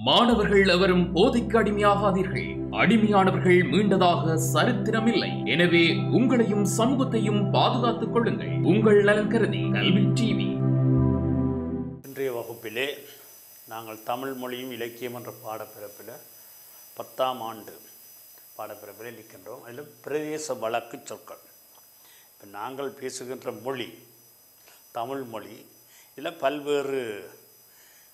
மாணவர்கள் எவரும் போதைக்கு அடிமையாகாதீர்கள். அடிமையானவர்கள் மீண்டதாக சரித்திரமில்லை. எனவே உங்களையும் சமூகத்தையும் பாதுகாத்துக் கொள்ளுங்கள். உங்கள் நலன் கருதி கல்வி டிவி. இன்றைய வகுப்பிலே நாங்கள் தமிழ் மொழியும் இலக்கியம் என்ற பாடப்பிறப்பில் 10ஆம் ஆண்டு பாடப்பிறப்பில் இருக்கின்றோம். அதில் பிரதேச வழக்கு சொற்கள். இப்போ நாங்கள் பேசுகின்ற மொழி தமிழ் மொழி. இதில் பல்வேறு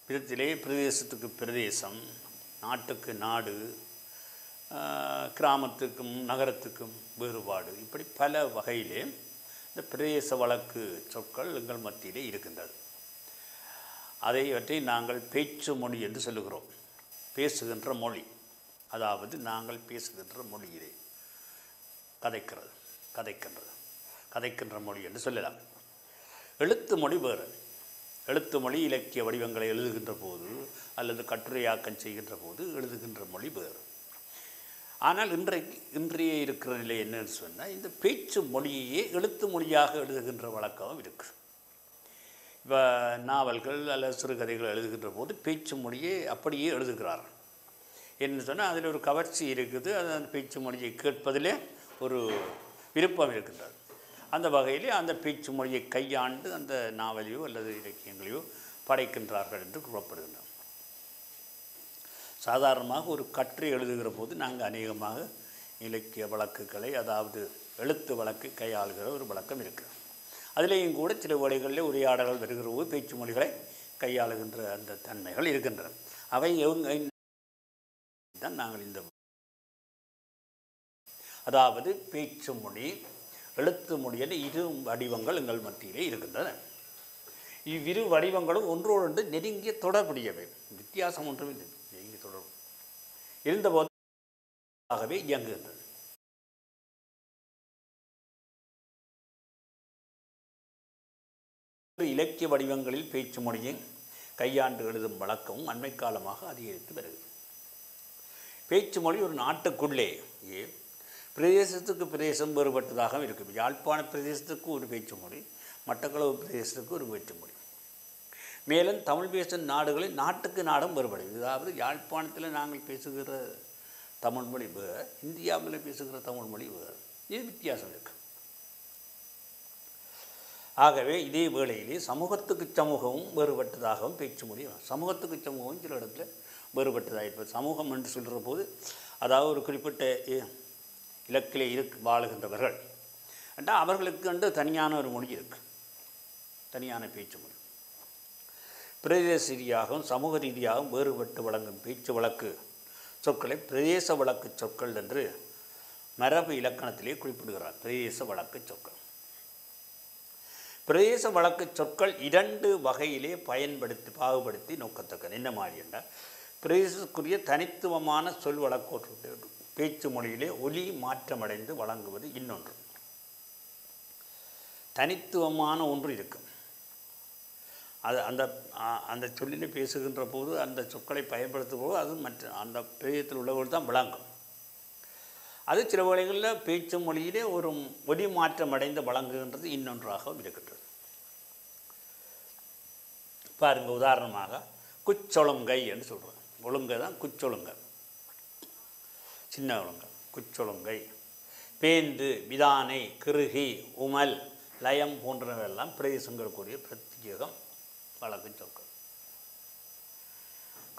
விதத்திலே பிரதேசத்துக்கு பிரதேசம், நாட்டுக்கு நாடு, கிராமத்துக்கும் நகரத்துக்கும் வேறுபாடு, இப்படி பல வகையிலே இந்த பிரதேச வழக்கு சொற்கள் எங்கள் மத்தியிலே இருக்கின்றது. அதைவற்றை நாங்கள் பேச்சு மொழி என்று சொல்லுகிறோம். பேசுகின்ற மொழி, அதாவது நாங்கள் பேசுகின்ற மொழியிலே கதைக்கின்ற மொழி என்று சொல்லலாம். எழுத்து மொழி வேறு. எழுத்து மொழி இலக்கிய வடிவங்களை எழுதுகின்ற போது அல்லது கட்டுரையாக்கம் செய்கின்ற போது எழுதுகின்ற மொழி வேறு. ஆனால் இன்றைய இருக்கிற நிலை என்னன்னு சொன்னால், இந்த பேச்சு மொழியையே எழுத்து மொழியாக எழுதுகின்ற வழக்கம் இருக்குது. இப்போ நாவல்கள் அல்லது சிறுகதைகள் எழுதுகின்ற போது பேச்சு மொழியை அப்படியே எழுதுகிறார்கள். என்ன சொன்னால் அதில் ஒரு கவர்ச்சி இருக்குது. அது அந்த பேச்சு மொழியை கேட்பதிலே ஒரு விருப்பம் இருக்கின்றது. அந்த வகையிலே அந்த பேச்சு மொழியை கையாண்டு அந்த நாவலையோ அல்லது இலக்கியங்களையோ படைக்கின்றார்கள் என்று கூறப்படுகின்றன. சாதாரணமாக ஒரு கட்டுரை எழுதுகிற போது நாங்கள் அநேகமாக இலக்கிய வழக்குகளை, அதாவது எழுத்து வழக்கை கையாளுகிற ஒரு வழக்கம் இருக்குது. அதிலேயும் கூட சில வேளைகளில் உரையாடல்கள் வருகிற போது பேச்சு மொழிகளை கையாளுகின்ற அந்த தன்மைகள் இருக்கின்றன. அவை தான் நாங்கள் இந்த, அதாவது பேச்சு மொழி எழுத்து மொழியில் இரு வடிவங்கள் எங்கள் மத்தியிலே இருக்கின்றன. இவ்விரு வடிவங்களும் ஒன்றோடு நெருங்கிய தொடர்புடையவை, வித்தியாசம் ஒன்றும் இல்லை, நெருங்கிய தொடர்பு இருந்தபோதாகவே இயங்குகின்றன. இலக்கிய வடிவங்களில் பேச்சு மொழியை கையாண்டு எழுதும் வழக்கமும் அண்மை காலமாக அதிகரித்து வருகிறது. பேச்சு மொழி ஒரு நாட்டுக்குள்ளே பிரதேசத்துக்கு பிரதேசம் வேறுபட்டதாக இருக்கும். யாழ்ப்பாண பிரதேசத்துக்கு ஒரு பேச்சு மொழி, மட்டக்களப்பு பிரதேசத்துக்கு ஒரு பேச்சு மொழி. மேலும் தமிழ் பேசும் நாடுகளில் நாட்டுக்கு நாடும் வேறுபடும். அதாவது யாழ்ப்பாணத்தில் நாங்கள் பேசுகிற தமிழ் மொழி வேறு, இந்தியாவில் பேசுகிற தமிழ் மொழி வேறு. இது வித்தியாசம் இருக்குது. ஆகவே இதே வேளையிலே சமூகத்துக்கு சமூகமும் வேறுபட்டதாகவும் பேச்சு மொழி, சமூகத்துக்கு சமூகமும் சில இடத்துல வேறுபட்டதாக இருப்பது. சமூகம் என்று சொல்கிற போது அதாவது ஒரு குறிப்பிட்ட இலக்கிலே வாழுகின்றவர்கள் என்றால் அவர்களுக்கு வந்து தனியான ஒரு மொழி இருக்குது, தனியான பேச்சு மொழி. பிரதேச ரீதியாகவும் சமூக ரீதியாகவும் வேறுபட்டு வழங்கும் பேச்சு வழக்கு சொற்களை பிரதேச வழக்கு சொற்கள் என்று மரபு இலக்கணத்திலே குறிப்பிடுகிறார். பிரதேச வழக்கு சொற்கள். பிரதேச வழக்கு சொற்கள் இரண்டு வகையிலே பாகுபடுத்தி நோக்கத்தக்கது. என்ன மாதிரி என்றால், பிரதேசத்துக்குரிய தனித்துவமான சொல் வழக்கு பேச்சு மொழியிலே ஒலி மாற்றமடைந்து வழங்குவது இன்னொன்று. தனித்துவமான ஒன்று இருக்கும். அது அந்த சொல்லினை பேசுகின்ற போது அந்த சொற்களை பயன்படுத்தும் போது அது மற்ற அந்த பிரதேசத்தில் உள்ளவர்கள் தான் விளங்கும். அது சில வேளைகளில் பேச்சு மொழியிலே ஒரு ஒலி மாற்றமடைந்து வழங்குகின்றது இன்னொன்றாகவும் இருக்கின்றது. பாருங்கள், உதாரணமாக குச்சொழுங்கை என்று சொல்கிறோம். ஒழுங்கை தான் குச்சொழுங்கை, சின்ன ஒழுங்கை குச்சொழுங்கை. பேந்து, விதானை, கிருகி, உமல், லயம் போன்றவையெல்லாம் பிரதேசங்களுக்குரிய பிரத்யேகம் வழக்கு சொற்கள்.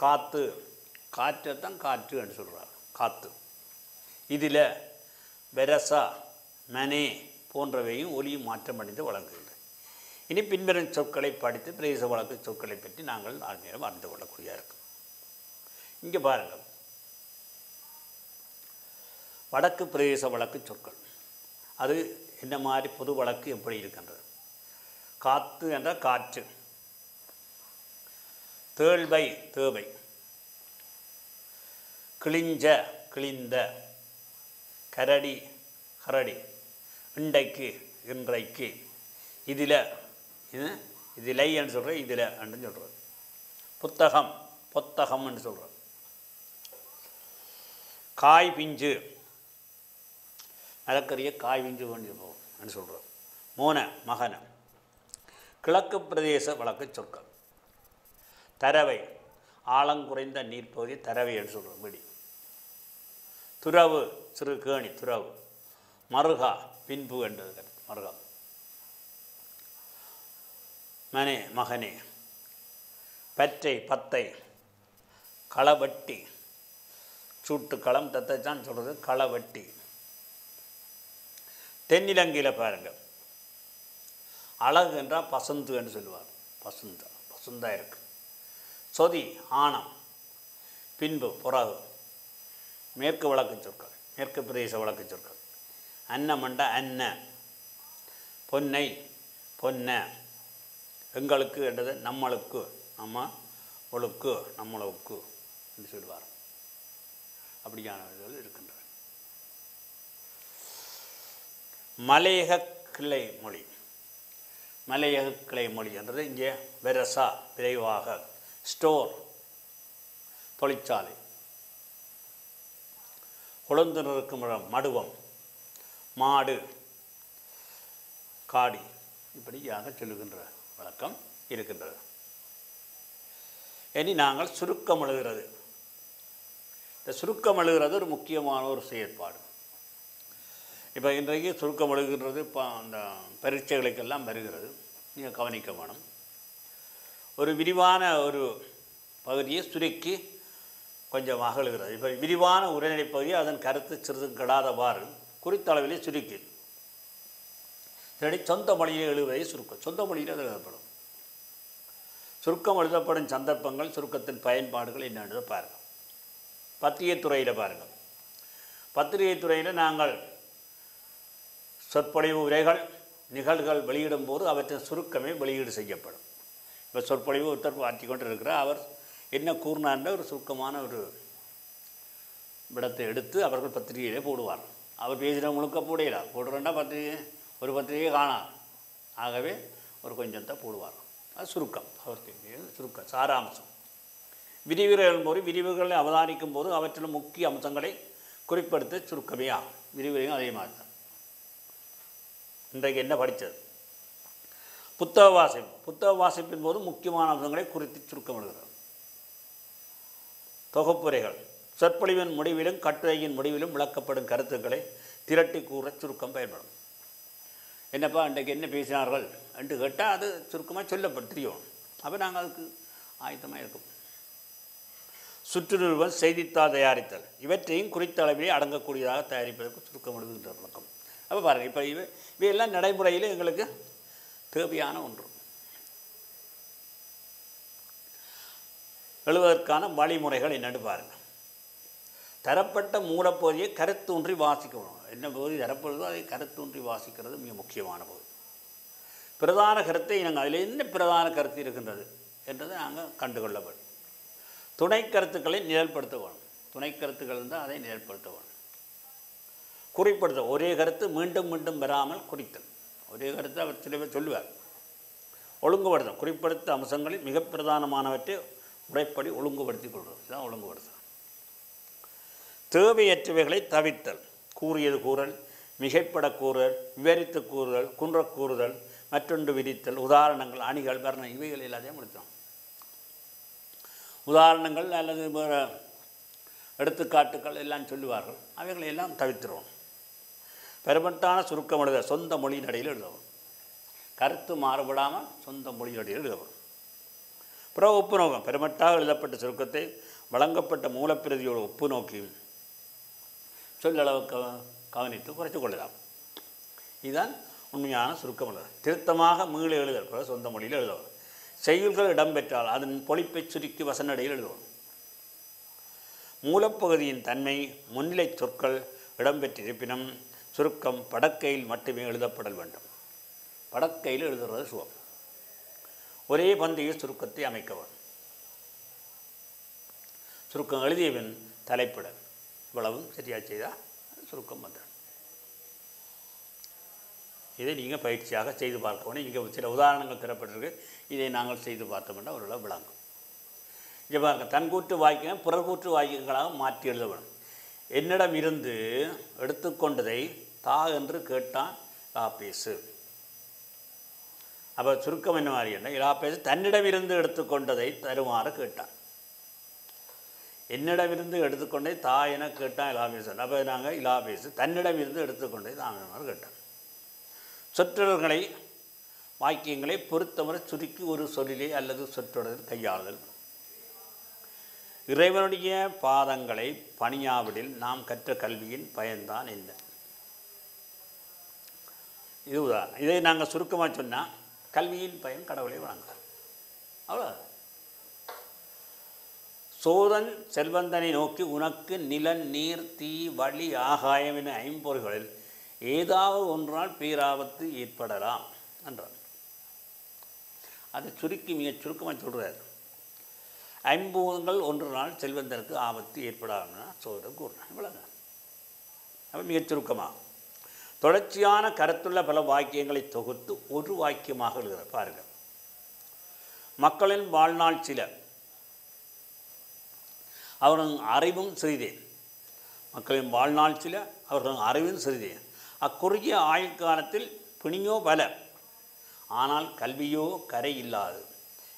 காற்று, காற்றைத்தான் காற்று என்று சொல்கிறார். காற்று. இதில் வெரசா, மனே போன்றவையும் ஒலி மாற்றமடைந்து வழங்குகின்றன. இனி பின்வரும் சொற்களை படித்து பிரதேச வழக்கு சொற்களை பற்றி நாங்கள் ஆழ்மையாக அறிந்து கொள்ளக்கூடிய இருக்கும். இங்கே பாருங்கள், வடக்கு பிரதேச வழக்கு சொற்கள். அது என்ன மாதிரி பொது வழக்கு எப்படி இருக்கின்றது? காற்று என்ற காற்று, தேள்வை தேவை, கிழிஞ்ச கிழிந்த, கரடி கரடி, இன்றைக்கு இன்றைக்கு, இதில் என்று சொல்கிற, இதில் என்று சொல்கிறது. புத்தகம் புத்தகம் என்று சொல்கிறோம். காய் பிஞ்சு, மரக்கறிய காய் பிஞ்சு என்று சொல்கிறோம். மோன மகன. கிழக்கு பிரதேச வழக்கு சொற்கள். தரவை ஆழங்குறைந்த நீர்ப்பகுதி தரவை என்று சொல்கிறோம். விடி துறவு சிறு கேணி துறவு. மருகா பின்பு என்றது கருத்து. மருகா மனே மகனே. பற்றை பத்தை. களவட்டி சூட்டு களம் தத்தை தான் சொல்கிறது களவட்டி. தென்னிலங்கையில் பாருங்கள் அழகு என்றால் பசந்து என்று சொல்லுவார். பசுந்தா இருக்கு. சொதி ஆணம். பின்பு புறகு. மேற்கு வழக்கு சொற்கள் மேற்கு பிரதேச வழக்கு சொற்கள். அன்னமண்ட அன்ன. பொன்னை பொன்ன. எங்களுக்கு என்றது நம்மளுக்கு நம்ம ஒழுக்கு நம்மளுக்கு என்று சொல்வார். அப்படியானவர்கள் இருக்கின்றன. மலையக கிளை மொழி. மலையக கிளை மொழி என்றது இங்கே வெரசா விரைவாக. ஸ்டோர் தொழிற்சாலை. குழந்து நிற்கும் மடுவம். மாடு காடி. இப்படியாக சொல்லுகின்ற வழக்கம் இருக்கின்றது. இனி நாங்கள் சுருக்கம் எழுதுகிறது. இந்த சுருக்கம் எழுதுகிறது ஒரு முக்கியமான ஒரு செயற்பாடு. இப்போ இன்றைக்கு சுருக்கம் எழுதுகின்றது இப்போ அந்த பரீட்சைகளுக்கெல்லாம் வருகிறது. நீங்கள் கவனிக்க வேணும். ஒரு விரிவான ஒரு பகுதியை சுருக்கி கொஞ்சமாக எழுதுகிறது. இப்போ விரிவான உரைநடை பகுதியை அதன் கருத்து சிறிதும் கெடாதவாறு குறித்தளவிலே சுருக்கி சொந்த மொழியை எழுதுவதை சுருக்கம். சொந்த மொழியில் அது எழுதப்படும். சுருக்கம் எழுதப்படும் சந்தர்ப்பங்கள் சுருக்கத்தின் பயன்பாடுகள் என்னென்று பாருங்கள். பத்திரிகை துறையில் பாருங்கள். பத்திரிகை துறையில் நாங்கள் சொற்பொழிவு உரைகள் நிகழ்வுகள் வெளியிடும் போது அவற்றின் சுருக்கமே வெளியீடு செய்யப்படும். இப்போ சொற்பொழிவு ஒருத்தர் ஆற்றி கொண்டு இருக்கிறார். அவர் என்ன கூறினார்ன்ற ஒரு சுருக்கமான ஒரு விடத்தை எடுத்து அவர்கள் பத்திரிகையிலே போடுவார். அவர் பேசின முழுக்க போடையிடார். போடுறேன்னா ஒரு பத்திரிகையை காணார். ஆகவே ஒரு கொஞ்சத்தை போடுவார். அது சுருக்கம். அவருக்கு சுருக்கம் சாராம்சம். விரிவுரைகள் போது விரிவுகளை அவதானிக்கும் போது அவற்றில் முக்கிய அம்சங்களை குறிப்பிடுத்த சுருக்கமே ஆகும். விரிவுரையும் அதே மாதிரி தான். இன்றைக்கு என்ன படித்தது? புத்தக வாசிப்பு. புத்தக வாசிப்பின் போது முக்கியமான அம்சங்களை குறித்து சுருக்கம் எழுதுகிறது. தொகுப்புரைகள். சொற்பொழிவின் முடிவிலும் கட்டுரையின் முடிவிலும் விளக்கப்படும் கருத்துக்களை திரட்டி கூற சுருக்கம் பயன்படும். என்னப்பா இன்றைக்கு என்ன பேசினார்கள் என்று கேட்டால் அது சுருக்கமாக சொல்லப்பட்டிரியோம். அப்போ நாங்கள் அதுக்கு ஆயத்தமாக இருக்கும். சுற்றுநிறுவல் செய்தித்தாள் தயாரித்தல் இவற்றையும் குறித்த அளவிலே அடங்கக்கூடியதாக தயாரிப்பதற்கு சுருக்கம் எழுதுகின்ற வழக்கம். அப்போ பாருங்கள், இப்போ இவையெல்லாம் நடைமுறையில் எங்களுக்கு தேவையான ஒன்று. எழுதுவதற்கான வழிமுறைகள் என்னென்னு பாருங்கள். தரப்பட்ட மூலப்பகுதியை கருத்தூன்றி வாசிக்கணும். என்ன பகுதி தரப்படுதோ அதை கருத்தூன்றி வாசிக்கிறது மிக முக்கியமான பகுதி. பிரதான கருத்தை நாங்கள் அதில் என்ன பிரதான கருத்து இருக்கின்றது என்றதை நாங்கள் கண்டுகொள்ள வேண்டும். துணை கருத்துக்களை நிழல்படுத்த வேணும். துணை கருத்துக்கள் இருந்தால் அதை நிழல்படுத்த வேணும். குறிப்படுத்த ஒரே கருத்து மீண்டும் மீண்டும் வராமல் குறித்தல். ஒரே கருத்து அவர் சில பேர் சொல்லுவார். ஒழுங்குபடுத்தல் குறிப்படுத்த அம்சங்களில் மிக பிரதானமானவற்றை முறைப்படி ஒழுங்குபடுத்திக் கொள்வது. இதுதான் ஒழுங்குபடுத்தல். தேவையற்றவைகளை தவிர்த்தல். கூறியது கூறல், மிகைப்பட கூறல், விவரித்து கூறுதல், குன்ற கூறுதல், மற்றொன்று விரித்தல், உதாரணங்கள், அணிகள், வர்ணம் இவைகள் எல்லாத்தையும் முடித்தோம். உதாரணங்கள் அல்லது எடுத்துக்காட்டுக்கள் எல்லாம் சொல்லுவார்கள். அவைகளை எல்லாம் தவிர்த்துருவோம். பெருமட்டான சுருக்கம் எழுத சொந்த மொழியின் அடியில் எழுதவும். கருத்து மாறுபடாமல் சொந்த மொழியின் அடியில் எழுதவும். பிறகு ஒப்பு நோக்கம். பெருமட்டாக எழுதப்பட்ட சுருக்கத்தை வழங்கப்பட்ட மூலப்பிரதியோடு ஒப்பு நோக்கியும் சொல்லளவு கவனித்து குறைத்து கொள்ளலாம். இதுதான் உண்மையான சுருக்கம் எழுதல். திருத்தமாக மீள எழுதல். பிறகு சொந்த மொழியில் எழுதவும். செய்யுள்கள் இடம்பெற்றால் அதன் பொழிப்பை சுருக்கி வசனடையில் எழுதவும். மூலப்பகுதியின் தன்மை முன்னிலை சொற்கள் இடம்பெற்றிருப்பினும் சுருக்கம் படக்கையில் மட்டுமே எழுதப்படல் வேண்டும். படக்கையில் எழுதுவது சுகம். ஒரே பந்தியில் சுருக்கத்தை அமைக்க வேண்டும். சுருக்கம் எழுதியவன் தலைப்பிடல். இவ்வளவும் சரியாக செய்தால் சுருக்கம் வந்தது. இதை நீங்கள் பயிற்சியாக செய்து பார்க்கணும். இங்கே சில உதாரணங்கள் தரப்பட்டிருக்கு. இதை நாங்கள் செய்து பார்த்தோம்னா ஒரு விளங்கும். இங்கே பாருங்க, தன்கூற்று வாக்கியம் புறக்கூற்று வாக்கியங்களாக மாற்றி எழுத வேணும். என்னிடம் இருந்து எடுத்துக்கொண்டதை தா என்று கேட்டான் இலாபேசு. அப்போ சுருக்கம் என்ன மாதிரி என்ன? இலாபேசு தன்னிடம் இருந்து எடுத்துக்கொண்டதை தருமாறு கேட்டான். என்னிடமிருந்து எடுத்துக்கொண்டே என கேட்டான் இலாபேசன். அப்போ நாங்கள் இலாபேசு தன்னிடமிருந்து எடுத்துக்கொண்டே தாமிரமார் கேட்டான். சொற்றொடர்களை வாக்கியங்களை பொறுத்தவரை சுருக்கி ஒரு சொல்லிலே அல்லது சொற்றொடரில் கையாளுதல். இறைவனுடைய பாதங்களை பணியாவிடில் நாம் கற்ற கல்வியின் பயன்தான் என்ன? இது உதாரணம். இதை நாங்கள் சுருக்கமாக சொன்னால் கல்வியின் பயன் கடவுளை வணங்குகிறார். அவ்வளோ. சோதன் செல்வந்தனை நோக்கி உனக்கு நிலன் நீர் தீ வழி ஆகாயம் என ஐம்பொருள்களில் ஏதாவது ஒன்றால் பேராபத்து ஏற்படலாம் என்றார். அதை சுருக்கி மிகச் சுருக்கமாக சொல்கிறார். ஐம்பூதங்கள் ஒன்று நாள் செல்வந்தனுக்கு ஆபத்து ஏற்படாதுன்னா சோதனை கூறினார். இவ்வளோங்க. அப்போ மிகச் சுருக்கமாக தொடர்ச்சியான கருத்துள்ள பல வாக்கியங்களை தொகுத்து ஒரு வாக்கியமாக எழுதுகிறார். பாருங்கள். மக்களின் வாழ்நாள் சில அவர்கள் அறிவும் சிறிதே. மக்களின் வாழ்நாள் சில அவர்கள் அறிவும் சிறிதே. அக்குறுகிய ஆயுள் காலத்தில் பிணியோ பல, ஆனால் கல்வியோ கரை இல்லாது.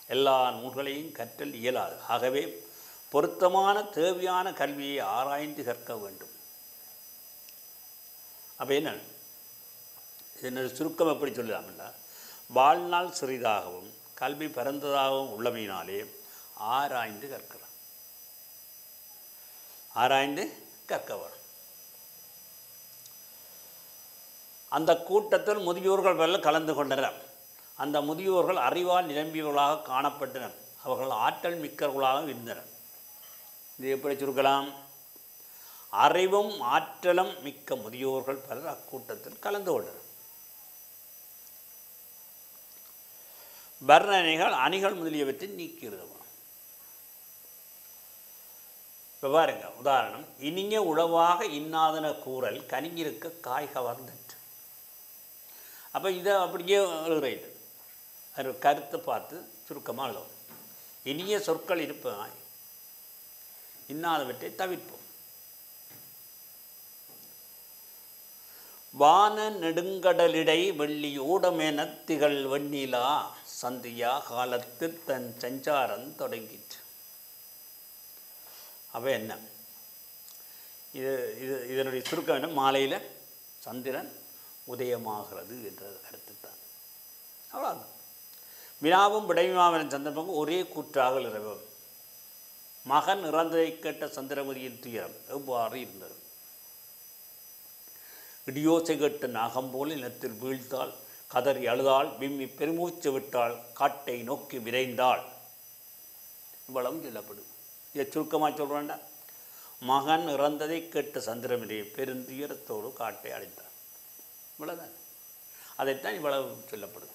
எல்லா நூல்களையும் கற்றல் இயலாது. ஆகவே பொருத்தமான தேவையான கல்வியை ஆராய்ந்து கற்க வேண்டும். அப்போ என்ன சுருக்கம் எப்படி சொல்லலாம்னா, வாழ்நாள் சிறிதாகவும் கல்வி பரந்ததாகவும் உள்ளமையினாலே ஆராய்ந்து கற்கலாம். ஆராய்ந்து கற்க வரும். அந்த கூட்டத்தில் முதியோர்கள் பலர் கலந்து கொண்டனர். அந்த முதியோர்கள் அறிவால் நிரம்பியவர்களாக காணப்பட்டனர். அவர்கள் ஆற்றல் மிக்கவர்களாக இருந்தனர். இது எப்படி சுருக்கலாம்? அறிவும் ஆற்றலும் மிக்க முதியோர்கள் பலர் அக்கூட்டத்தில் கலந்து கொண்டனர். வர்ணனைகள் அணிகள் முதலியவற்றை நீக்கியிருந்தன. இப்போ பாருங்க, உதாரணம், இனிய உழவாக இன்னாதன கூறல் கனிஞ்சிருக்க காய் கவர்ந்துட்டு. அப்போ இதை அப்படியே எழுதுறது. அது கருத்தை பார்த்து சுருக்கமாக எழுதும். இனிய சொற்கள் இருப்பாய், இன்னாதவற்றை தவிர்ப்போம். வான நெடுங்கடலிடை வெள்ளி ஓடமென திகழ் வெண்ணிலா சந்தியா காலத்தில் தன் சஞ்சாரம் தொடங்கிற்று. அப்போ என்ன இதனுடைய சுருக்கம் என்ன? மாலையில் சந்திரன் உதயமாகிறது என்ற கருத்து தான். அவ்வளோ. வினாவும் விடைவினாவின் சந்தர்ப்பம் ஒரே கூற்றாக இரவும். மகன் இறந்ததை கேட்ட சந்திரமதியின் துயரம் எவ்வாறு இருந்தது? இடியோசை கேட்ட நாகம்போல் நிலத்தில் வீழ்த்தாள், கதறி அழுதாள், விம்மி பெருமூச்சு விட்டாள், காட்டை நோக்கி விரைந்தாள். இவ்வளவும் சொல்லப்படும். இதை சுருக்கமாக சொல்கிறேன்டா. மகன் இறந்ததை கேட்ட சந்திரமதி பெருந்துயரத்தோடு காட்டை அடைந்தார். இவ்வளோதான். அதைத்தான் இவ்வளவு சொல்லப்படுது.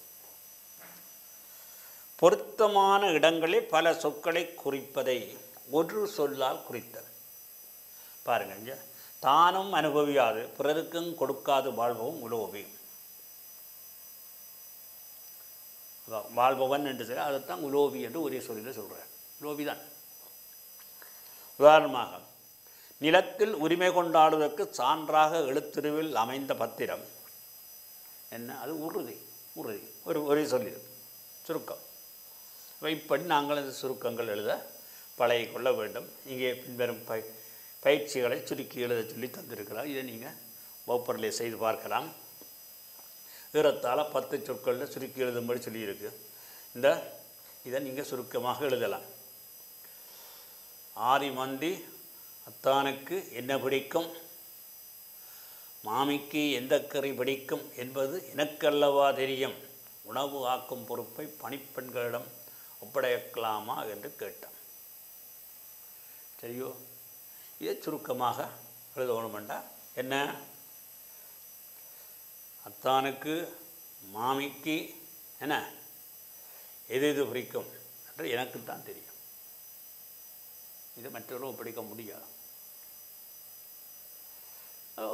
பொருத்தமான இடங்களில் பல சொற்களை குறிப்பதை ஒரு சொல்லால் குறித்தது. பாருங்க, தானும் அனுபவியாது பிறருக்கும் கொடுக்காது வாழ்பவன் உலோபியும். வாழ்பவன் என்று சொல்லி அதைத்தான் உலோபி என்று ஒரே சொல்லில் சொல்கிறார். உலோபிதான். உதாரணமாக, நிலத்தில் உரிமை கொண்டாடுவதற்கு சான்றாக எழுத்துருவில் அமைந்த பத்திரம் என்ன? அது உறுதி. உறுதி ஒரே சொல்லிடு சுருக்கம். இப்படி நாங்கள் இந்த சுருக்கங்கள் எழுத பழகிக்கொள்ள வேண்டும். இங்கே பின்வரும் பயிற்சிகளை சுருக்கி எழுத சொல்லி தந்திருக்கிறார். இதை நீங்கள் வகுப்பறையில் செய்து பார்க்கலாம். ஏறத்தாழ 10 சொற்களில் சுருக்கி எழுதும்படி சொல்லியிருக்கு. இதை நீங்கள் சுருக்கமாக எழுதலாம். ஆதி மந்தி அத்தானுக்கு என்ன பிடிக்கும், மாமிக்கு எந்த கறி பிடிக்கும் என்பது எனக்கல்லவா தெரியும். உணவு ஆக்கும் பொறுப்பை பணிப்பெண்களிடம் ஒப்படைக்கலாமா என்று கேட்டான். சரியோ? இதை சுருக்கமாக எழுதணுமெண்டா என்ன? அத்தானுக்கு மாமிக்கு என்ன எது பிடிக்கும் என்று எனக்குத்தான் தெரியும். இது மற்றவர்களும் பிடிக்க முடியாது.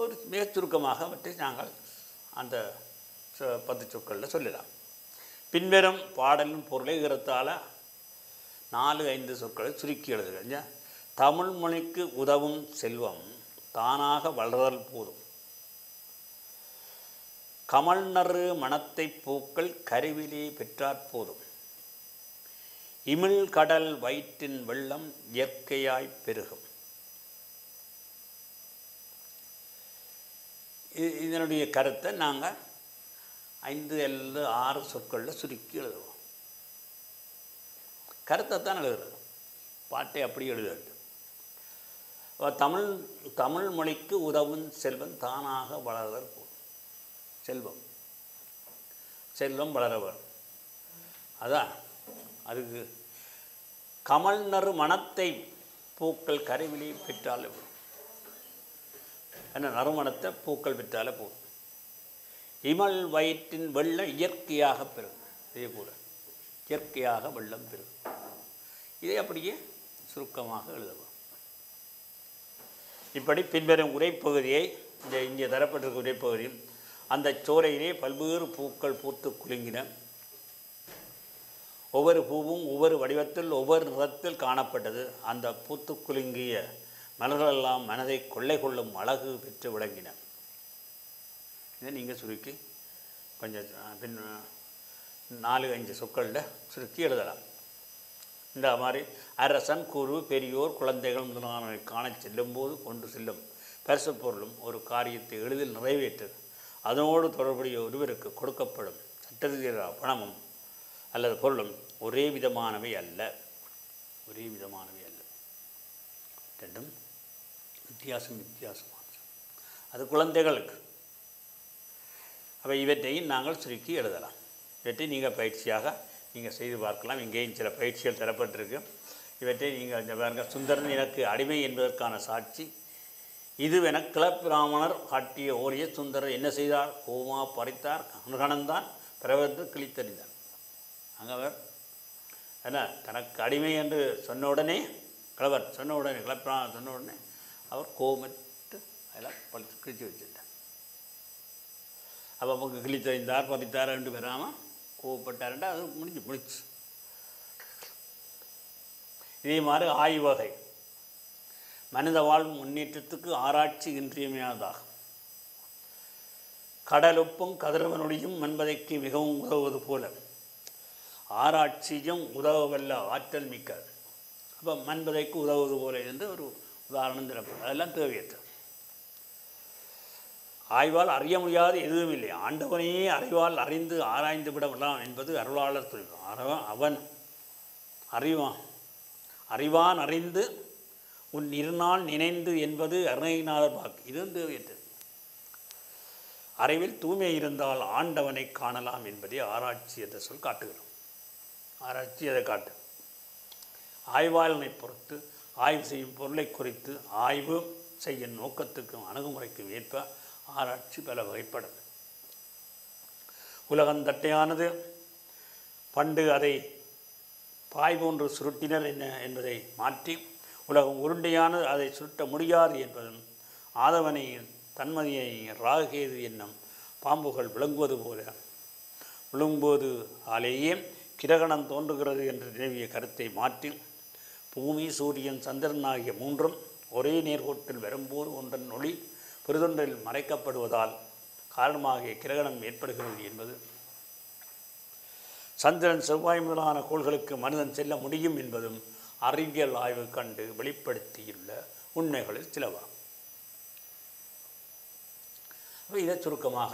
ஒரு மிக சுருக்கமாக அவற்றை நாங்கள் அந்த 10 சொற்களில் சொல்லலாம். பின்வரும் பாடலின் பொருளை ஏறத்தாழ 4-5 சொற்களை சுருக்கி எழுதுக. தமிழ் மொழிக்கு உதவும் செல்வம் தானாக வளர்தல் போதும். கமல் நறு மணத்தை பூக்கள் கருவிலே பெற்றாற் போதும். இமிழ் கடல் வயிற்றின் வெள்ளம் இயற்கையாய் பெருகும். இதனுடைய கருத்தை நாங்கள் 5 அல்லது 6 சொற்களில் சுருக்கி எழுதுவோம். கருத்தை தான் எழுதுறது, பாட்டை அப்படி எழுதுறது. தமிழ் மொழிக்கு உதவும் செல்வம் தானாக வளர்தல் போதும். செல்வம் வளர வரும். அதான் அதுக்கு கமல் நறு மனத்தை பூக்கள் கருவிலி பெற்றாலே போதும். என்ன நறுமணத்தை பூக்கள் பெற்றாலே போதும். இமல் வயிற்றின் வெள்ளம் இயற்கையாக பெருகும். இதே போல இயற்கையாக வெள்ளம் பெருகும். இதை அப்படியே சுருக்கமாக எழுதவும். இப்படி பின்வரும் உரைப்பகுதியை இங்கே தரப்பட்டிருக்க உரைப்பகுதியில் அந்த சோலையிலே பல்வேறு பூக்கள் பூத்து குலுங்கின. ஒவ்வொரு பூவும் ஒவ்வொரு வடிவத்தில் ஒவ்வொரு நிறத்தில் காணப்பட்டது. அந்த பூத்து குலுங்கிய மலர்களெல்லாம் மனதை கொள்ளை கொள்ளும் அழகு பெற்று விளங்கின. இதை நீங்கள் சுருக்கி கொஞ்சம் 4-5 சொற்களில் சுருக்கி எழுதலாம். இந்த மாதிரி அரசன், குரு, பெரியோர், குழந்தைகள் முதலானவை காண செல்லும்போது கொண்டு செல்லும் பரிசு பொருளும் ஒரு காரியத்தை எளிதில் நிறைவேற்று அதனோடு தொடர்புடைய ஒருவருக்கு கொடுக்கப்படும் சட்டரீதியான பணமும் அல்லது பொருளும் ஒரே விதமானவை அல்ல. ரெண்டும் வித்தியாசமான அது குழந்தைகளுக்கு. அப்போ இவற்றையும் நாங்கள் சுருக்கி எழுதலாம். இவற்றை நீங்கள் பயிற்சியாக நீங்கள் செய்து பார்க்கலாம். இங்கேயும் சில பயிற்சிகள் தரப்பட்டிருக்கு. இவற்றை நீங்கள் இந்த பாருங்கள். சுந்தரன் எனக்கு அடிமை என்பதற்கான சாட்சி இதுவென கிளப்பிராமணர் காட்டிய ஓரிய சுந்தரர் என்ன செய்தார்? கோமா பறித்தார், கணந்தான், பிறவர்ந்து கிழித்தறிந்தார். அங்கே அவர் என்ன தனக்கு அடிமை என்று சொன்ன உடனே கிளவர் சொன்ன உடனே கிளப்பிராமணர் சொன்ன உடனே அவர் கோமட்டு அதெல்லாம் பழுத்து கிழித்து வச்சுட்டார். அப்போ அவங்க கிழித்தறிந்தார், பறித்தார் என்று பெறாமல் கோவப்பட்டார்ண்டா அது முடிச்சு. இதே மாதிரி ஆய்வகை மனித வாழ்வு முன்னேற்றத்துக்கு ஆராய்ச்சி இன்றியமையாதாகும். கடலுப்பும் கதிரவனுடையும் மண்பதைக்கு மிகவும் உதவுவது போல ஆராய்ச்சியும் உதவவல்ல ஆற்றல் மிக்கது. அப்போ மண்பதைக்கு உதவுவது போல என்று ஒரு உதாரணம் தரப்படும். அதெல்லாம் தேவையற்ற. ஆய்வால் அறிய முடியாது எதுவும் இல்லை. ஆண்டவனையே அறிவால் அறிந்து ஆராய்ந்து விடலாம் என்பது அருளாளர் துணிவு. அவன் அறிவான் அறிந்து உன் இருநாள் நினைந்து என்பது அருணகிரிநாதர் வாக்கு. இது தேவையற்றது. அறிவில் தூய்மை இருந்தால் ஆண்டவனை காணலாம் என்பதை ஆராய்ச்சி என்ற சொல் காட்டுகிறோம். ஆராய்ச்சி அதை காட்டு. ஆய்வாளனை பொறுத்து ஆய்வு செய்யும் பொருளை குறித்து ஆய்வு செய்யும் நோக்கத்துக்கும் அணுகுமுறைக்கும் ஏற்ப ஆராய்ச்சி பல வகைப்படும். உலகந்தட்டையானது பண்டு அதை பாய் போன்று சுருட்டினர் என்ன என்பதை மாற்றி உலகம் உருண்டையானது அதை சுருட்ட முடியாது என்பதும் ஆதவனை தன்மதியை ராகேது என்னும் பாம்புகள் விழுங்கும்போது ஆலேயே கிரகணம் தோன்றுகிறது என்று நிலவிய கருத்தை மாற்றி பூமி, சூரியன், சந்திரன் ஆகிய மூன்றும் ஒரே நேர்கோட்டில் வரும்போது ஒன்றன் ஒளி பெருதொன்றில் மறைக்கப்படுவதால் காரணமாக கிரகணம் ஏற்படுகிறது என்பது, சந்திரன், செவ்வாய் முதலான கோள்களுக்கு மனிதன் செல்ல முடியும் என்பதும் அறிவியல் ஆய்வு கண்டு வெளிப்படுத்தியுள்ள உண்மைகளில் சிலவாகும். இதை சுருக்கமாக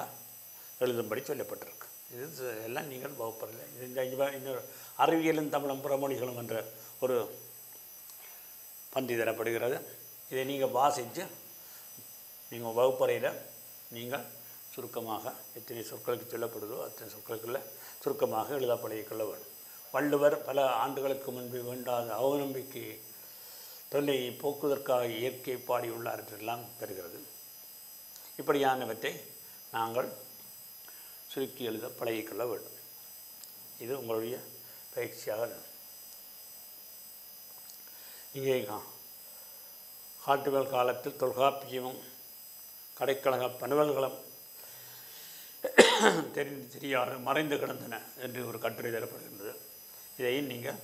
எழுதும்படி சொல்லப்பட்டிருக்கு. இது எல்லாம் நீங்கள் வகுப்பறையில் இந்த அறிவியலும் தமிழும் புறமொழிகளும் என்ற ஒரு பந்தி தரப்படுகிறது. இதை நீங்கள் வாசித்து நீங்கள் வகுப்பறையில் நீங்கள் சுருக்கமாக எத்தனை சொற்களுக்கு சொல்லப்படுதோ அத்தனை சொற்களுக்குள்ள சுருக்கமாக எழுத பழகிக்கொள்ள வேண்டும். வள்ளுவர் பல ஆண்டுகளுக்கு முன்பு வேண்டாத அவநம்பிக்கை தொல்லையை போக்குவதற்காக இயற்கை பாடியுள்ளார் என்றெல்லாம் பெறுகிறது. இப்படியானவற்றை நாங்கள் சுருக்கி எழுத பழகிக்கொள்ள வேண்டும். இது உங்களுடைய பயிற்சியாக. இங்கே காட்டுவல் காலத்தில் தொல்காப்பியமும் கடைக்கழக பனுவல்களும் தெரியாது மறைந்து கிடந்தன என்று ஒரு கட்டுரை தரப்படுகின்றது. இதையும் நீங்கள்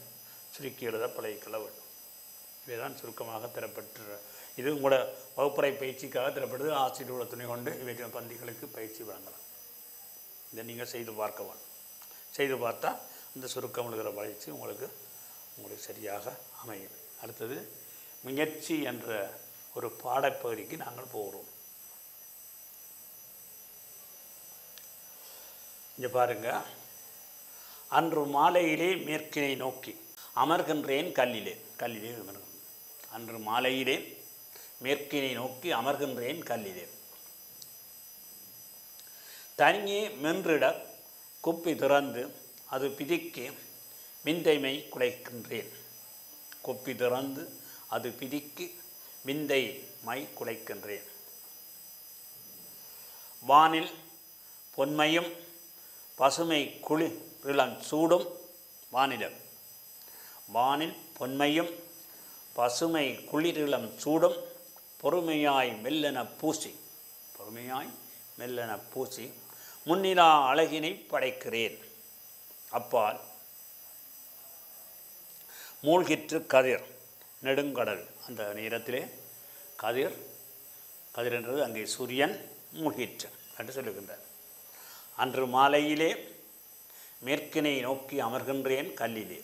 சுருக்கி எழுத பழகிக்கொள்ள வேண்டும். இவைதான் சுருக்கமாக தரப்பட்ட இது உங்களோட வகுப்பறை பயிற்சிக்காக தரப்படுது. ஆசிரியரோட துணை கொண்டு இவை பந்திகளுக்கு பயிற்சி வழங்கலாம். இதை நீங்கள் செய்து பார்க்க வேண்டும். செய்து பார்த்தா இந்த சுருக்கம் எழுதுகிற பயிற்சி உங்களுக்கு உங்களுக்கு சரியாக அமையும். அடுத்தது முயற்சி என்ற ஒரு பாடப்பகுதிக்கு நாங்கள் போகிறோம். இங்கே பாருங்க, அன்று மாலையிலே மேற்கினை நோக்கி அமர்கின்றேன் கல்லிலே. கல்லிலே அன்று மாலையிலே மேற்கினை நோக்கி அமர்கின்றேன் கல்லிலே. தனியே மென்றிட குப்பி திறந்து அது பிதிக்கி விந்தைமை குலைக்கின்றேன். குப்பி திறந்து அது பிதிக்கி விந்தை மை குலைக்கின்றேன். வானில் பொன்மையும் பசுமை குளிரிளம் சூடும். வானில் பொன்மையும் பசுமை குளிரிளம் சூடும். பொறுமையாய் மெல்லென பூசி முன்னிலா அழகினை படைக்கிறேன். அப்பால் மூழ்கிற்று கதிர் நெடுங்கடல். அந்த நேரத்திலே கதிர் என்றது அங்கே சூரியன் மூழ்கிற்று என்று சொல்லுகின்றார். அன்று மாலையிலே மேற்கினை நோக்கி அமர்கின்றேன் கல்லிலே.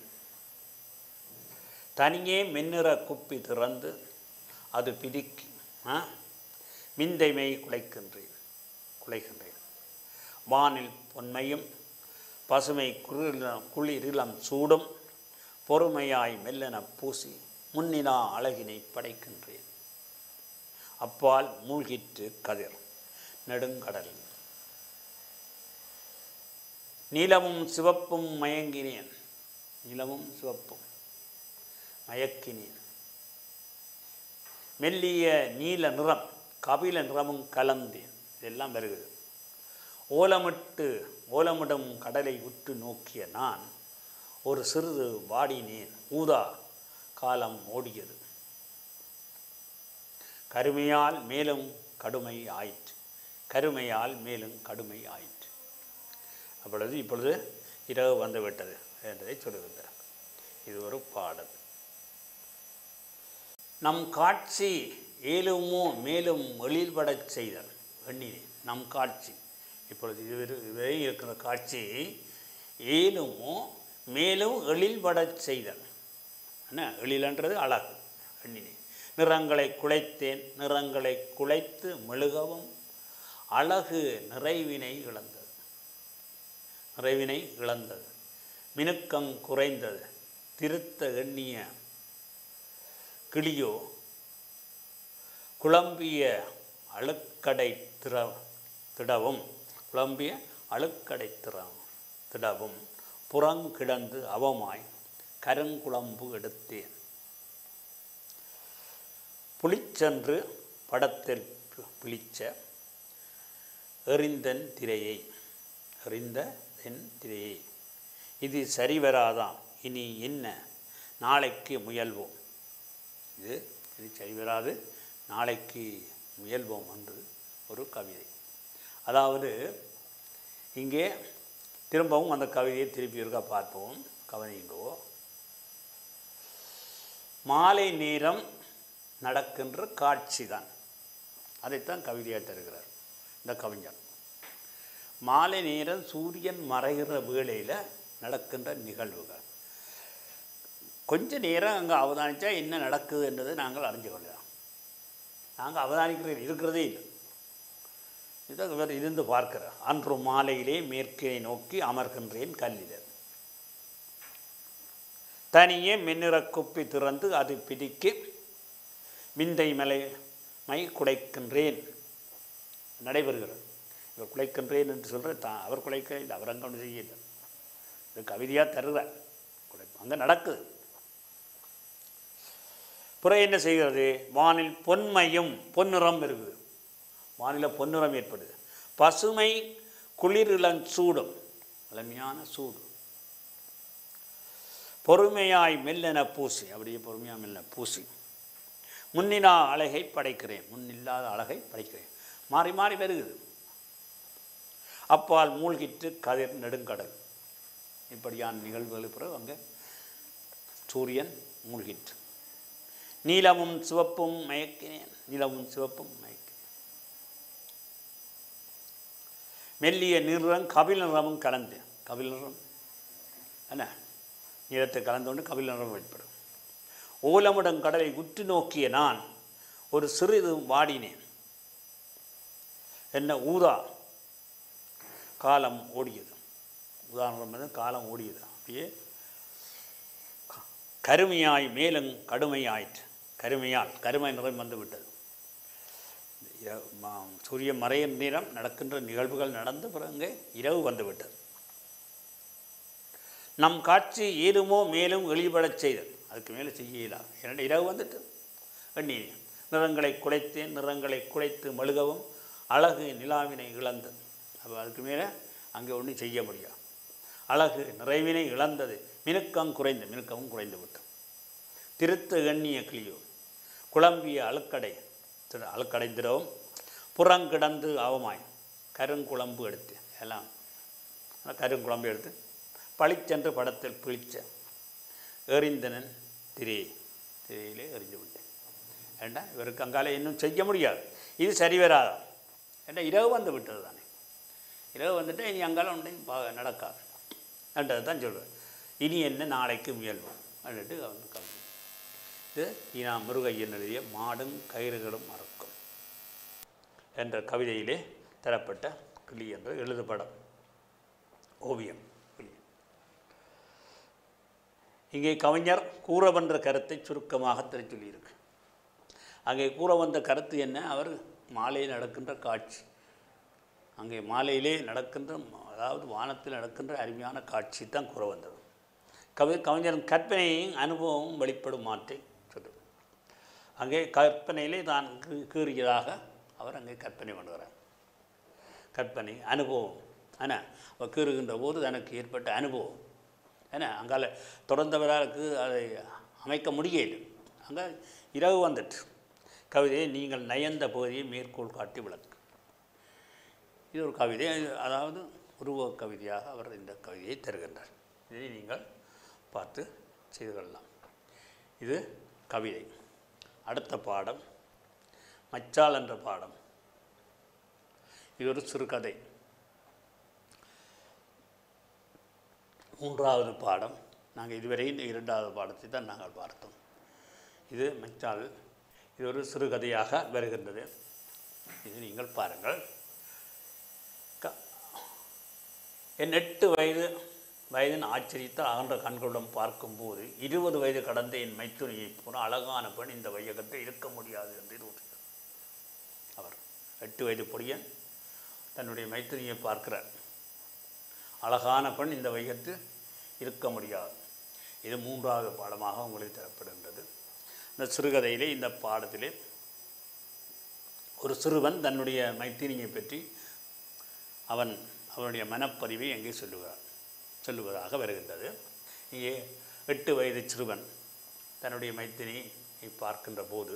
தனியே மென்னிற குப்பி திறந்து அது பிதிக்கி விந்தைமை குலைக்கின்றேன். வானில் பொன்மையும் பசுமை குளிரிளம் சூடும். பொறுமையாய் மெல்லென பூசி முன்னிலா அழகினை படைக்கின்றேன். அப்பால் மூழ்கிற்று கதிர் நெடுங்கடல். நீலமும் சிவப்பும் மயங்கினேன். மெல்லிய நீல நிறம் கபில நிறமும் கலந்தேன். இதெல்லாம் வருகிறது. ஓலமிடும் கடலை உற்று நோக்கிய நான் ஒரு சிறிது வாடினேன். ஊதா காலம் ஓடியது. கருமையால் மேலும் கடுமை ஆயிற்று. இப்பொழுது இரவு வந்துவிட்டது என்பதை சொல்லுகின்றார். இது ஒரு பாடல். நம் காட்சி ஏலுமோ மேலும் எழில்படச் செய்தல் எண்ணினேன். நம் காட்சி இப்பொழுது இதுவரை இருக்கிற காட்சி ஏலுமோ மேலும் எழில்படச் செய்தல். என்ன எழிலன்றது அழகு எண்ணினேன். நிறங்களை குலைத்து மெழுகவும் அழகு நிறைவினை இழந்தது. மினுக்கம் குறைந்தது. திருத்த எண்ணிய கிளியோ குழம்பிய அழுக்கடை திடவும் புறங்கிடந்து அவமாய் கருங்குழம்பு எடுத்தேன். புளிச்சென்று படத்தில் பிளிச்ச எறிந்தன் திரையை. இது சரிவராதாம், இனி என்ன நாளைக்கு முயல்வோம். இது சரிவராது, நாளைக்கு முயல்வோம் என்று ஒரு கவிதை. அதாவது இங்கே திரும்பவும் அந்த கவிதையை திருப்பி இருக்கா பார்ப்போம், கவனிங்கோ. மாலை நேரம் நடக்கின்ற காட்சி தான், அதைத்தான் கவிதையாக தருகிறார் இந்த கவிஞர். மாலை நேரம் சூரியன் மறைகிற வேளையில் நடக்கின்ற நிகழ்வுகள். கொஞ்ச நேரம் அங்கே அவதானித்தா என்ன நடக்குது என்றதை நாங்கள் அறிஞ்சு கொள்ளலாம். நாங்கள் அவதானிக்கிறது இருக்கிறதே இல்லை. இதை இவர் இருந்து பார்க்கிறார். அன்று மாலையிலே மேற்கினை நோக்கி அமர்கின்றேன் கல்லில். தனியே மென்னிற குப்பி திறந்து அது பிடிக்கி விந்தை மை குலைக்கின்றேன் நடைபெறுகிறது. இவர் குலைக்கின்றேன் என்று சொல்கிற அவர் குலைக்க இல்லை, அவர் அங்கே ஒன்று செய்யலை. இது கவிதையாக தருவார். அங்கே நடக்குது. புற என்ன செய்கிறது? வானில் பொன்மையும் பொன்னிறம் இருக்குது. வானில் பொன்னிறம் ஏற்படுது. பசுமை குளிரிளம் சூடும், இளமையான சூடு. பொறுமையாய் மெல்லென பூசி, அப்படியே பொறுமையாக மெல்லென பூசி முன்னிலா அழகை படைக்கிறேன். முன்னில்லாத அழகை படைக்கிறேன். மாறி மாறி வருகிறது. அப்பால் மூழ்கிற்று கதிர் நெடுங்கடல். இப்படியான நிகழ்வுகள் பிறகு அங்கே சூரியன் மூழ்கிற்று. நீலமும் சிவப்பும் மயக்கினேன். மெல்லிய நிறம் கபில் நிறமும் கலந்தேன். கபில் நிறம் என்ன? நீளத்தை கலந்தோண்டு கபில நிறம் வெளிப்படும். ஓலமிடம் கடலை உற்று நோக்கிய நான் ஒரு சிறிது வாடினேன். என்ன ஊதா காலம் ஓடியது. உதாரணம் காலம் ஓடியது. அப்படியே கருமையாய் மேலும் கடுமையாயிற்று. கருமை நிறம் வந்து விட்டது. சூரியன் மறையும் நேரம் நடக்கின்ற நிகழ்வுகள் நடந்து பிறகு இரவு வந்து விட்டது. நம் காட்சி ஏதுமோ மேலும் எளிபடச் செய்தது. அதுக்கு மேலே செய்யலாம். இரண்டு இரவு வந்துட்டு எண்ணீர் நிறங்களை குலைத்து மழுகவும் அழகு நிலாவினை இழந்தது. அப்போ அதுக்கு மேலே அங்கே ஒன்றும் செய்ய முடியாது. அழகு நிறைவினை இழந்தது. மினுக்கமும் குறைந்து விட்டது. திருத்த எண்ணிய கிளியோ குழம்பிய அழுக்கடைந்திரவும் புறங்கிடந்து அவமாய் கருங்குழம்பு எடுத்து எல்லாம் கருங்குழம்பு எடுத்து பளிச்சென்று படத்தில் பிழிச்ச எறிந்தனன் திரையிலே எறிஞ்சு விட்டேன். ஏண்டா இவருக்கு அங்கால இன்னும் செய்ய முடியாது. இது சரி வராதா? ஏண்டா இரவு வந்து விட்டது தானே. இரவு வந்துட்டு இனி அங்கால ஒன்றையும் நடக்காது என்றது தான் சொல்வேன். இனி என்ன நாளைக்கு முயல்வோம் அப்படின்ட்டு வந்து கல்வி. இது ஈனா முருகையன் எழுதிய மாடும் கயிறுகளும் மறக்கும் என்ற கவிதையிலே தரப்பட்ட கிளி என்ற எழுதுபடம் ஓவியம். இங்கே கவிஞர் கூற வந்த கருத்தை சுருக்கமாக சொல்லியிருக்கு. அங்கே கூற வந்த கருத்து என்ன? அவர் மாலையில் நடக்கின்ற காட்சி, அங்கே மாலையிலே நடக்கின்ற, அதாவது வானத்தில் நடக்கின்ற அருமையான காட்சி தான் கூற வந்தது. கவிஞரின் கற்பனையும் அனுபவமும் வெளிப்படும் மாற்றை சொல்லுது. அங்கே கற்பனையிலே தான் கீறியதாக அவர் அங்கே கற்பனை பண்ணுகிறார். கற்பனை அனுபவம் ஏன்னா அவர் கீறுகின்ற போது தனக்கு ஏற்பட்ட அனுபவம் ஏன்னா அங்கால தொடர்ந்தவர்களுக்கு அதை அமைக்க முடியல. அங்கே இரவு வந்துட்டு கவிதையை நீங்கள் நயந்த பகுதியை மேற்கோள் காட்டி விளக்கு. இது ஒரு கவிதை, அதாவது உருவ கவிதையாக அவர் இந்த கவிதையை தருகின்றார். இதை நீங்கள் பார்த்து செய்து கொள்ளலாம். இது கவிதை. அடுத்த பாடம் மச்சால் என்ற பாடம். இது ஒரு சிறுகதை. மூன்றாவது பாடம். நாங்கள் இதுவரை இந்த இரண்டாவது பாடத்தை தான் நாங்கள் பார்த்தோம். இது மச்சால். இது ஒரு சிறுகதையாக வருகின்றது. இது நீங்கள் பாருங்கள். என் 8 வயதின் ஆச்சரியத்தால் அகன்ற கண்களுடன் பார்க்கும்போது 20 வயது கடந்த என் மைத்துனியை போன அழகான பெண் இந்த வையகத்தில் இருக்க முடியாது என்று தோன்றியது. அவர் 8 வயது பொடியன் தன்னுடைய மைத்துனியை பார்க்கிறார். அழகான பெண் இந்த வையகத்தில் இருக்க முடியாது. இது மூன்றாவது பாடமாக உங்களுக்கு தரப்படுகின்றது. இந்த சிறுகதையிலே, இந்த பாடத்திலே ஒரு தன்னுடைய மைத்தினியை பற்றி அவனுடைய மனப்பதிவை எங்கே சொல்லுவதாக வருகின்றது. இங்கே 8 வயது சிறுவன் தன்னுடைய மைத்தினியை பார்க்கின்ற போது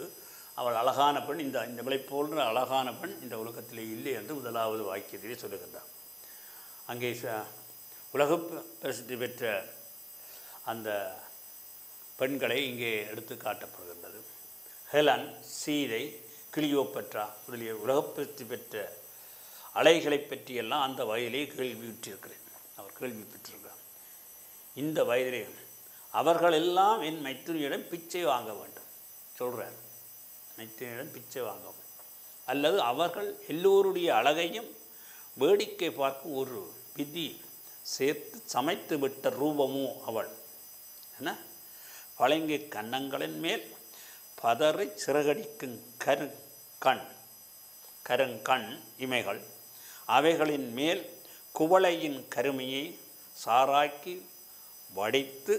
அவள் அழகான பெண், இந்த விலை போன்ற அழகான பெண் இந்த உலகத்திலே இல்லை என்று முதலாவது வாக்கியத்திலே சொல்லுகின்றான். அங்கே உலக பிரசித்தி பெற்ற அந்த பெண்களை இங்கே எடுத்து காட்டப்படுகின்றது. ஹெலன், சீதை, கிளியோபட்ரா முதலிய உலக பிரசித்தி பெற்ற அலைகளை பற்றியெல்லாம் அந்த வயதிலே கேள்வியுற்றிருக்கிறேன். அவர் கேள்வி பெற்றிருக்கிறார். இந்த வயதிலே அவர்கள் எல்லாம் என் மைத்துனியிடம் பிச்சை வாங்க வேண்டும் சொல்கிறார். மைத்துனியிடம் பிச்சை வாங்கவும் அல்லது அவர்கள் எல்லோருடைய அழகையும் வேடிக்கை பார்க்கும் ஒரு விதி சேர்த்து சமைத்து விட்ட ரூபமோ அவள் என்ன பழங்கி கன்னங்களின் மேல் பதறி சிறகடிக்கும் கருங்கண் இமைகள், அவைகளின் மேல் குவளையின் கருமையை சாராக்கி வடித்து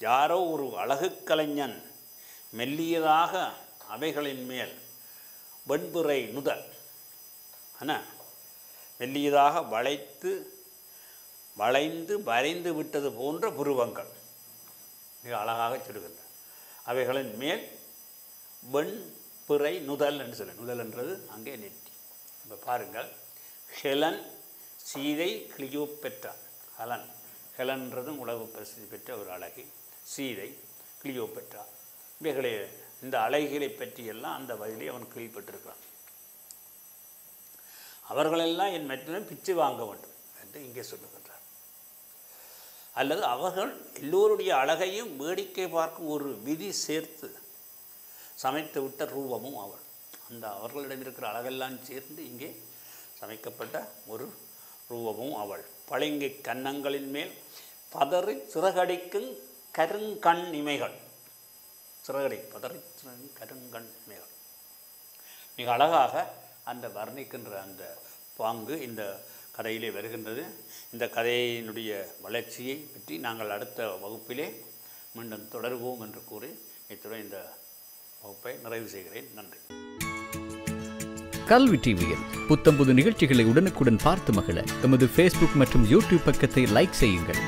யாரோ ஒரு அழகு கலைஞன் மெல்லியதாக அவைகளின் மேல் வெண்புரை நுதல் மெல்லியதாக வளைந்து வரைந்து விட்டது போன்ற புருவங்கள் மிக அழகாக சொல்லுகின்றன. அவைகளின் மேல் வெண்பிறை நுதல் என்று சொல்ல, நுதல் என்றது அங்கே நெற்றி. இப்போ பாருங்கள், ஹெலன், சீதை, கிளியோபெட்ரா. ஹெலன்றதும் உலக பிரசித்தி பெற்ற ஒரு அழகி. சீதை, கிளியோபெட்ரா இவைகளே இந்த அழகிகளை பற்றியெல்லாம் அந்த வயதிலே அவன் கேள்விப்பட்டிருக்கிறான். அவர்களெல்லாம் என் மைத்துனியிடம் பிச்சை வாங்க வேண்டும் என்று இங்கே சொல்லுகின்றார். அல்லது அவர்கள் எல்லோருடைய அழகையும் வேடிக்கை பார்க்கும் ஒரு விதி சேர்த்து சமைத்து விட்ட ரூபமும் அவள். அந்த அவர்களிடம் இருக்கிற அழகெல்லாம் சேர்ந்து இங்கே சமைக்கப்பட்ட ஒரு ரூபமும் அவள். பளிங்கு கன்னங்களின் மேல் பதறி சிறகடிக்கும் கருங்கண் இமைகள். சிறகடி பதறி கருங்கண் இமைகள். மிக அழகாக அந்த வர்ணிக்கின்ற அந்த பாங்கு இந்த கதையிலே வருகின்றது. இந்த கதையினுடைய வளர்ச்சியை பற்றி நாங்கள் அடுத்த வகுப்பிலே மீண்டும் தொடருவோம் என்று கூறி இத்துடன் இந்த வகுப்பை நிறைவு செய்கிறேன். நன்றி. கல்வி டிவியில் புத்தம்புது நிகழ்ச்சிகளை உடனுக்குடன் பார்த்து மகிழ எமது ஃபேஸ்புக் மற்றும் யூடியூப் பக்கத்தை லைக் செய்யுங்கள்.